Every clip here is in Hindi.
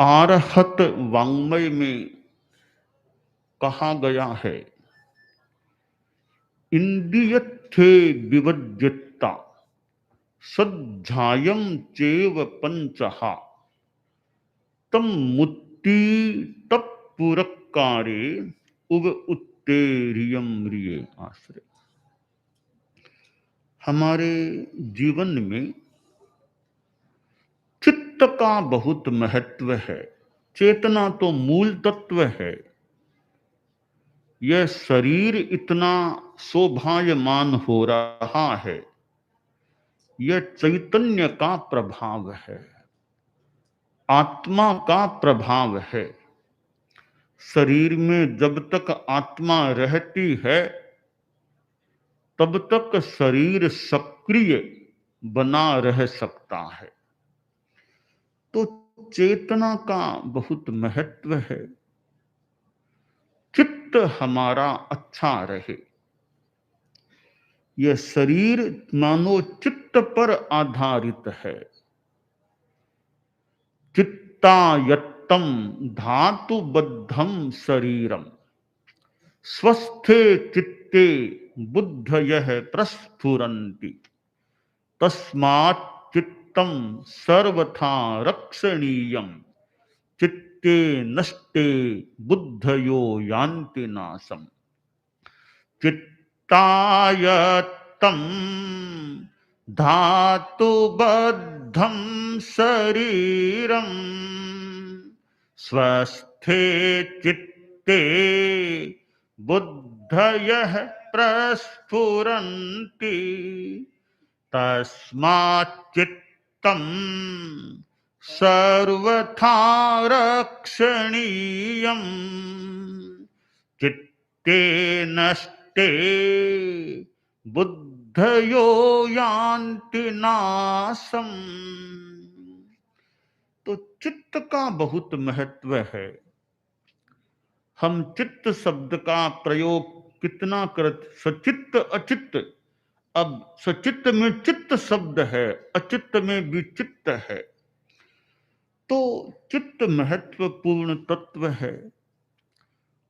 आरहत वाङ्मय में कहा गया है, इंद्रियत्थे विवज्यता सज्जायम चेव पंचहा तम मुत्ति तत्पुरक्कारे उग उत्तेरियम रिये आश्रय। हमारे जीवन में चित्त का बहुत महत्व है। चेतना तो मूल तत्व है। यह शरीर इतना शोभायमान हो रहा है, यह चैतन्य का प्रभाव है, आत्मा का प्रभाव है। शरीर में जब तक आत्मा रहती है तब तक शरीर सक्रिय बना रह सकता है। तो चेतना का बहुत महत्व है। चित्त हमारा अच्छा रहे। यह शरीर मानो चित्त पर आधारित है। चित्तायत्तम धातुबद्धम शरीरम स्वस्थे चित्ते बुद्धयः प्रस्फुरन्ति तस्मात् चित्तम सर्वथा रक्षणीयम चित्ते नष्टे बुद्धयो यान्ति नाशम। चित्तायत्तम धातुबद्धं शरीरम स्वस्थे चित्ते बुद्धयः प्रस्फुरन्ति तस्मात् चित्तं सर्वथा रक्षणीयं चित्ते नष्टे बुद्धयो यान्ति नाशम। तो चित्त का बहुत महत्व है। हम चित्त शब्द का प्रयोग कितना करते, सचित्त अचित्त। अब सचित्त में चित्त शब्द है, अचित्त में विचित्त है। तो चित्त महत्वपूर्ण तत्व है।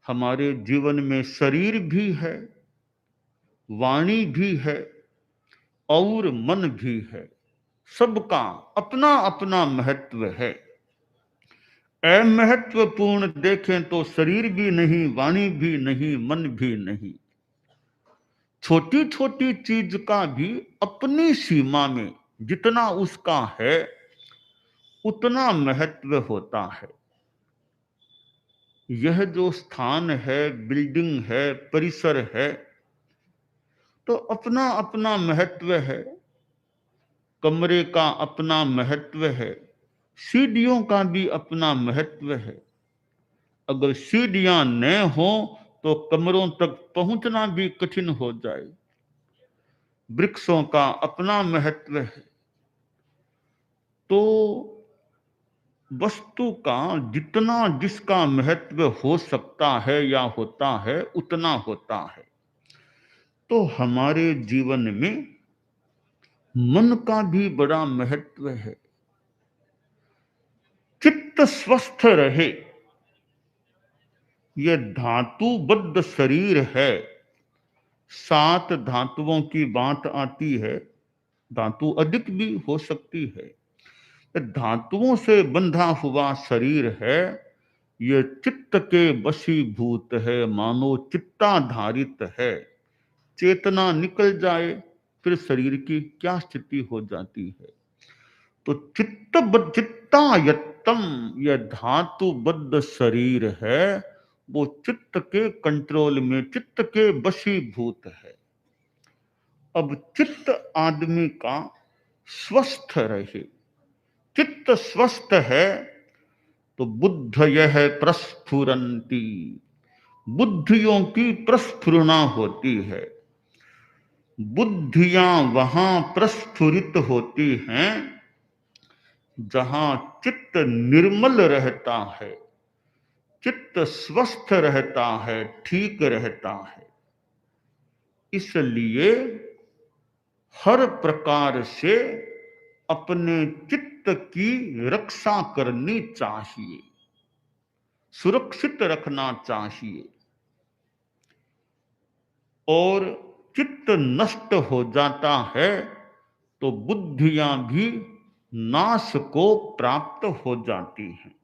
हमारे जीवन में शरीर भी है, वाणी भी है और मन भी है। सबका अपना अपना महत्व है। अमहत्वपूर्ण देखें तो शरीर भी नहीं, वाणी भी नहीं, मन भी नहीं। छोटी छोटी चीज का भी अपनी सीमा में जितना उसका है उतना महत्व होता है। यह जो स्थान है, बिल्डिंग है, परिसर है, तो अपना अपना महत्व है। कमरे का अपना महत्व है, सीढ़ियों का भी अपना महत्व है। अगर सीढ़ियां न हो तो कमरों तक पहुंचना भी कठिन हो जाए। वृक्षों का अपना महत्व है। तो वस्तु का जितना जिसका महत्व हो सकता है या होता है उतना होता है। तो हमारे जीवन में मन का भी बड़ा महत्व है। चित्त स्वस्थ रहे, यह धातुबद्ध शरीर है। 7 धातुओं की बात आती है, धातु अधिक भी हो सकती है। धातुओं से बंधा हुआ शरीर है। यह चित्त के वशीभूत है, मानो चित्ताधारित है। चेतना निकल जाए फिर शरीर की क्या स्थिति हो जाती है। तो चित्तायत्तम, यह धातुबद्ध शरीर है, वो चित्त के कंट्रोल में, चित्त के वशीभूत है। अब चित्त आदमी का स्वस्थ रहे। चित्त स्वस्थ है तो बुद्धयः प्रस्फुरन्ति, बुद्धियों की प्रस्फुरना होती है। बुद्धियां वहां प्रस्फुरित होती हैं जहां चित्त निर्मल रहता है, चित्त स्वस्थ रहता है, ठीक रहता है। इसलिए हर प्रकार से अपने चित्त चित्त की रक्षा करनी चाहिए, सुरक्षित रखना चाहिए। और चित्त नष्ट हो जाता है तो बुद्धियां भी नाश को प्राप्त हो जाती हैं।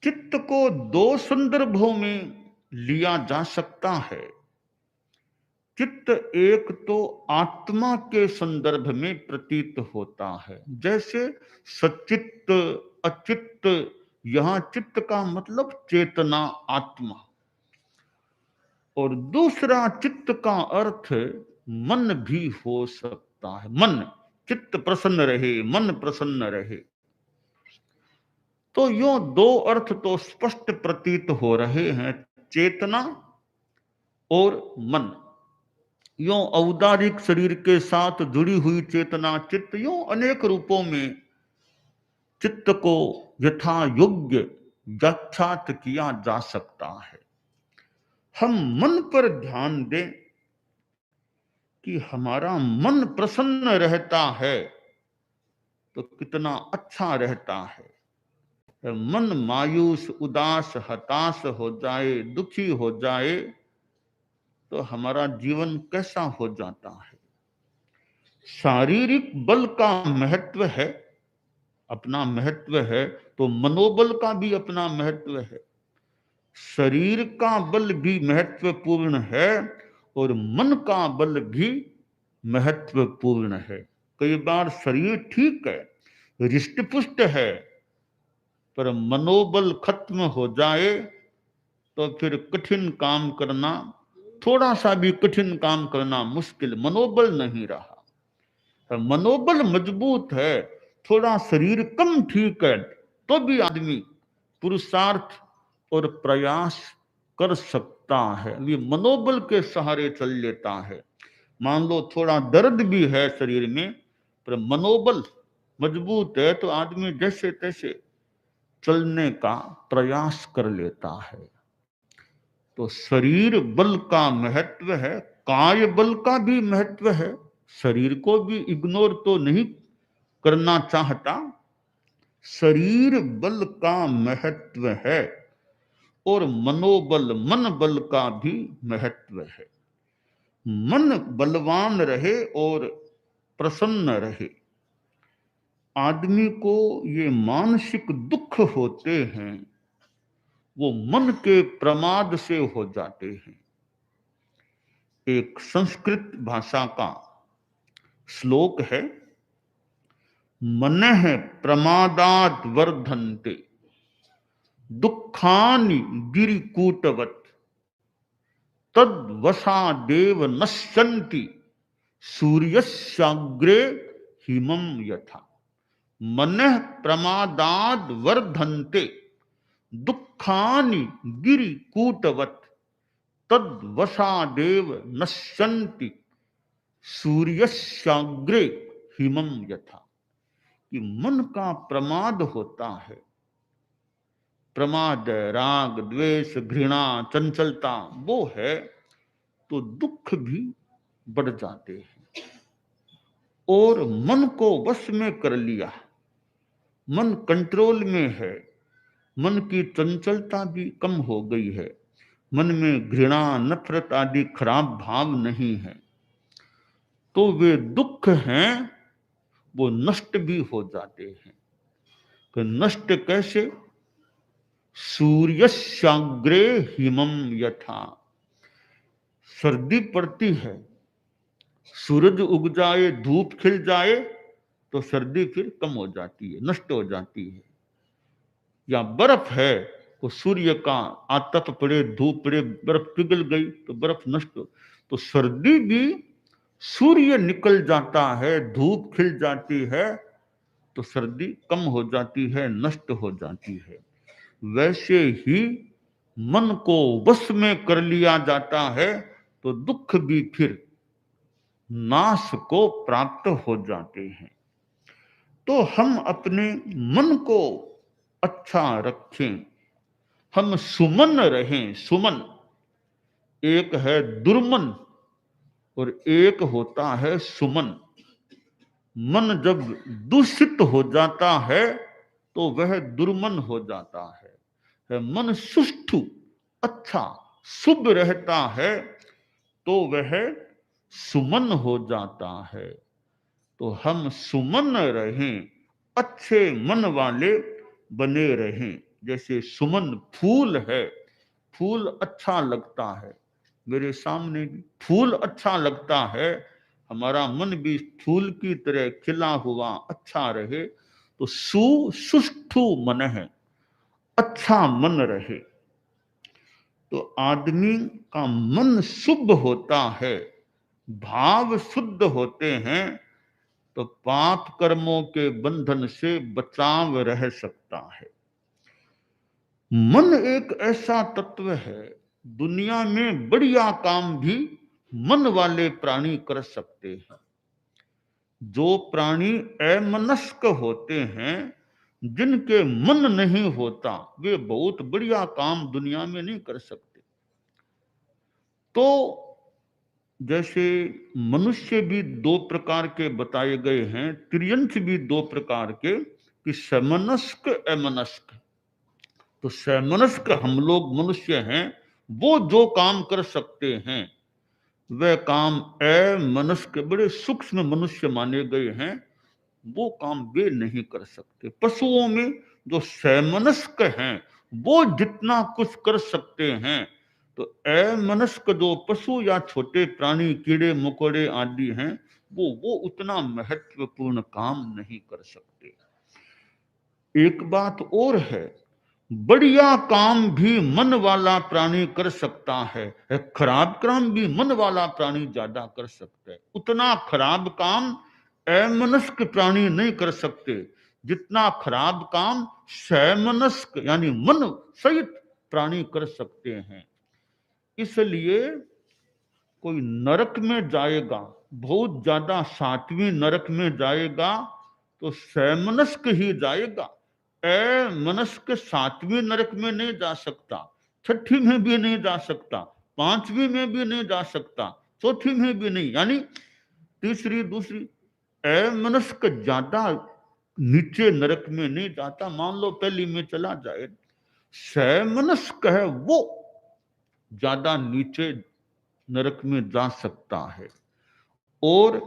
चित्त को दो संदर्भों में लिया जा सकता है। चित्त एक तो आत्मा के संदर्भ में प्रतीत होता है, जैसे सचित्त, अचित्त। यहां चित्त का मतलब चेतना, आत्मा। और दूसरा चित्त का अर्थ मन भी हो सकता है। मन, चित्त प्रसन्न रहे, मन प्रसन्न रहे। तो यो दो अर्थ तो स्पष्ट प्रतीत हो रहे हैं, चेतना और मन। यो औदारिक शरीर के साथ जुड़ी हुई चेतना चित्त, यो अनेक रूपों में चित्त को यथा योग्य व्याख्यात किया जा सकता है। हम मन पर ध्यान दें कि हमारा मन प्रसन्न रहता है तो कितना अच्छा रहता है। मन मायूस, उदास, हताश हो जाए, दुखी हो जाए तो हमारा जीवन कैसा हो जाता है। शारीरिक बल का महत्व है, अपना महत्व है, तो मनोबल का भी अपना महत्व है। शरीर का बल भी महत्वपूर्ण है और मन का बल भी महत्वपूर्ण है। कई बार शरीर ठीक है, रिष्ट पुष्ट है, पर मनोबल खत्म हो जाए तो फिर कठिन काम करना, थोड़ा सा भी कठिन काम करना मुश्किल। मनोबल नहीं रहा। मनोबल मजबूत है, थोड़ा शरीर कम ठीक है, तो भी आदमी पुरुषार्थ और प्रयास कर सकता है। ये मनोबल के सहारे चल लेता है। मान लो थोड़ा दर्द भी है शरीर में, पर मनोबल मजबूत है तो आदमी जैसे तैसे चलने का प्रयास कर लेता है। तो शरीर बल का महत्व है, काय बल का भी महत्व है। शरीर को भी इग्नोर तो नहीं करना चाहता। शरीर बल का महत्व है और मनोबल, मन बल का भी महत्व है। मन बलवान रहे और प्रसन्न रहे, आदमी को ये मानसिक दुख होते हैं वो मन के प्रमाद से हो जाते हैं। एक संस्कृत भाषा का श्लोक है, मनः प्रमादात् वर्धन्ते दुखानि गिरिकूटवत् तद्वशादेव नश्यन्ति सूर्यस्याग्रे हिमं यथा। मनः प्रमादाद् वर्धन्ते दुखानि गिरिकूटवत् तद्वशादेव नश्यन्ति सूर्यस्याग्रे हिमं यथा। कि मन का प्रमाद होता है। प्रमाद, राग, द्वेष, घृणा, चंचलता वो है तो दुख भी बढ़ जाते हैं। और मन को वश में कर लिया, मन कंट्रोल में है, मन की चंचलता भी कम हो गई है, मन में घृणा, नफरत आदि खराब भाव नहीं है, तो वे दुख हैं वो नष्ट भी हो जाते हैं। कि नष्ट कैसे? सूर्यस्याग्रे हिमं यथा। सर्दी पड़ती है, सूरज उग जाए, धूप खिल जाए तो सर्दी फिर कम हो जाती है, नष्ट हो जाती है। या बर्फ है तो सूर्य का आतप पड़े, धूप पड़े, बर्फ पिघल गई तो बर्फ नष्ट हो। तो सर्दी भी सूर्य निकल जाता है, धूप खिल जाती है तो सर्दी कम हो जाती है, नष्ट हो जाती है। वैसे ही मन को वश में कर लिया जाता है तो दुख भी फिर नाश को प्राप्त हो जाते हैं। तो हम अपने मन को अच्छा रखें, हम सुमन रहें। सुमन एक है दुर्मन और एक होता है सुमन। मन जब दूषित हो जाता है तो वह दुर्मन हो जाता है। मन सुष्ठु, अच्छा, शुभ रहता है तो वह सुमन हो जाता है। तो हम सुमन रहें, अच्छे मन वाले बने रहें। जैसे सुमन फूल है, फूल अच्छा लगता है, मेरे सामने भी फूल अच्छा लगता है, हमारा मन भी फूल की तरह खिला हुआ अच्छा रहे तो सुष्ठु मन है, अच्छा मन रहे। तो आदमी का मन शुभ होता है, भाव शुद्ध होते हैं तो पाप कर्मों के बंधन से बचाव रह सकता है। मन एक ऐसा तत्व है, दुनिया में बढ़िया काम भी मन वाले प्राणी कर सकते हैं। जो प्राणी अमनस्क होते हैं, जिनके मन नहीं होता, वे बहुत बढ़िया काम दुनिया में नहीं कर सकते। तो जैसे मनुष्य भी दो प्रकार के बताए गए हैं, त्रियंश भी दो प्रकार के, कि समनस्क अमनस्क। तो समनस्क हम लोग मनुष्य हैं, वो जो काम कर सकते हैं वह काम अमनस्क बड़े सूक्ष्म मनुष्य माने गए हैं, वो काम वे नहीं कर सकते। पशुओं में जो समनस्क हैं वो जितना कुछ कर सकते हैं, तो अमनस्क जो पशु या छोटे प्राणी, कीड़े मकोड़े आदि हैं, वो उतना महत्वपूर्ण काम नहीं कर सकते। एक बात और है, बढ़िया काम भी मन वाला प्राणी कर सकता है, खराब काम भी मन वाला प्राणी ज्यादा कर सकता है। उतना खराब काम अमनस्क प्राणी नहीं कर सकते जितना खराब काम समनस्क यानी मन सहित प्राणी कर सकते हैं। इसलिए कोई नरक में जाएगा, बहुत ज्यादा सातवीं नरक में जाएगा तो समनस्क ही जाएगा, अमनस्क सातवीं नरक में नहीं जा सकता, छठी में भी नहीं जा सकता, पांचवी में भी नहीं जा सकता, चौथी में भी नहीं, यानी तीसरी दूसरी। अमनस्क ज्यादा नीचे नरक में नहीं जाता, मान लो पहली में चला जाए। समनस्क है वो ज्यादा नीचे नरक में जा सकता है। और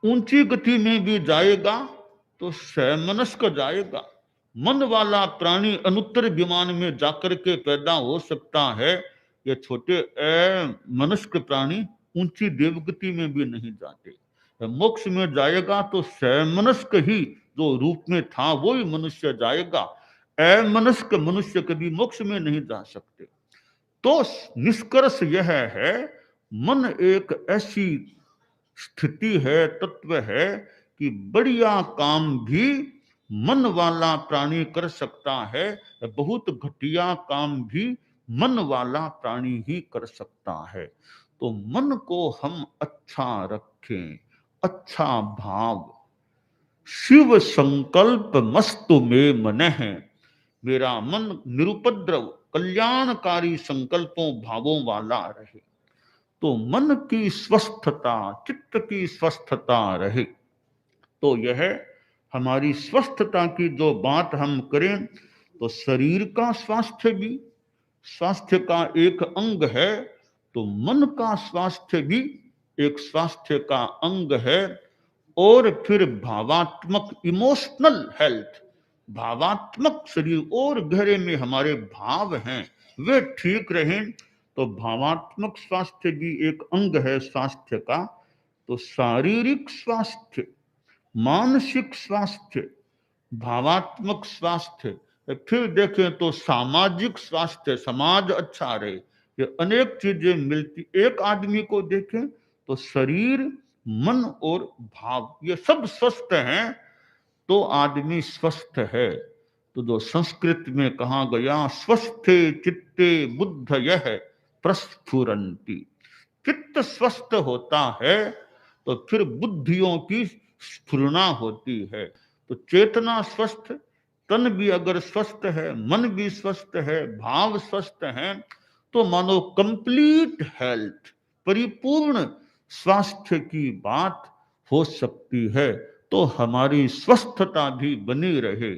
ऊंची गति में भी जाएगा तो समनस्क जाएगा। मन वाला प्राणी अनुत्तर विमान में जाकर के पैदा हो सकता है, ये छोटे मनुष्क प्राणी ऊंची देवगति में भी नहीं जाते। मोक्ष में जाएगा तो समनस्क ही जो रूप में था वो ही मनुष्य जाएगा, अमनस्क मनुष्य कभी मोक्ष में नहीं जा सकते। तो निष्कर्ष यह है, मन एक ऐसी स्थिति है, तत्व है कि बढ़िया काम भी मन वाला प्राणी कर सकता है, बहुत घटिया काम भी मन वाला प्राणी ही कर सकता है। तो मन को हम अच्छा रखें, अच्छा भाव, शिव संकल्प मस्तु में मन है, मेरा मन निरुपद्रव कल्याणकारी संकल्पों भावों वाला रहे। तो मन की स्वस्थता, चित्त की स्वस्थता रहे। तो यह हमारी स्वस्थता की जो बात हम करें, तो शरीर का स्वास्थ्य भी स्वास्थ्य का एक अंग है, तो मन का स्वास्थ्य भी एक स्वास्थ्य का अंग है। और फिर भावात्मक इमोशनल हेल्थ, भावात्मक शरीर और गहरे में हमारे भाव हैं वे ठीक रहें, तो भावात्मक स्वास्थ्य भी एक अंग है स्वास्थ्य का। तो शारीरिक स्वास्थ्य, मानसिक स्वास्थ्य, भावात्मक स्वास्थ्य, फिर देखें तो सामाजिक स्वास्थ्य, समाज अच्छा रहे, ये अनेक चीजें मिलती। एक आदमी को देखें तो शरीर, मन और भाव ये सब स्वस्थ हैं तो आदमी स्वस्थ है। तो जो संस्कृत में कहा गया, स्वस्थे चित्ते बुद्धयः प्रस्फुरन्ति, चित्त स्वस्थ होता है तो फिर बुद्धियों की स्फुरना होती है। तो चेतना स्वस्थ, तन भी अगर स्वस्थ है, मन भी स्वस्थ है, भाव स्वस्थ हैं, तो मानो कंप्लीट हेल्थ, परिपूर्ण स्वास्थ्य की बात हो सकती है। तो हमारी स्वस्थता भी बनी रहे।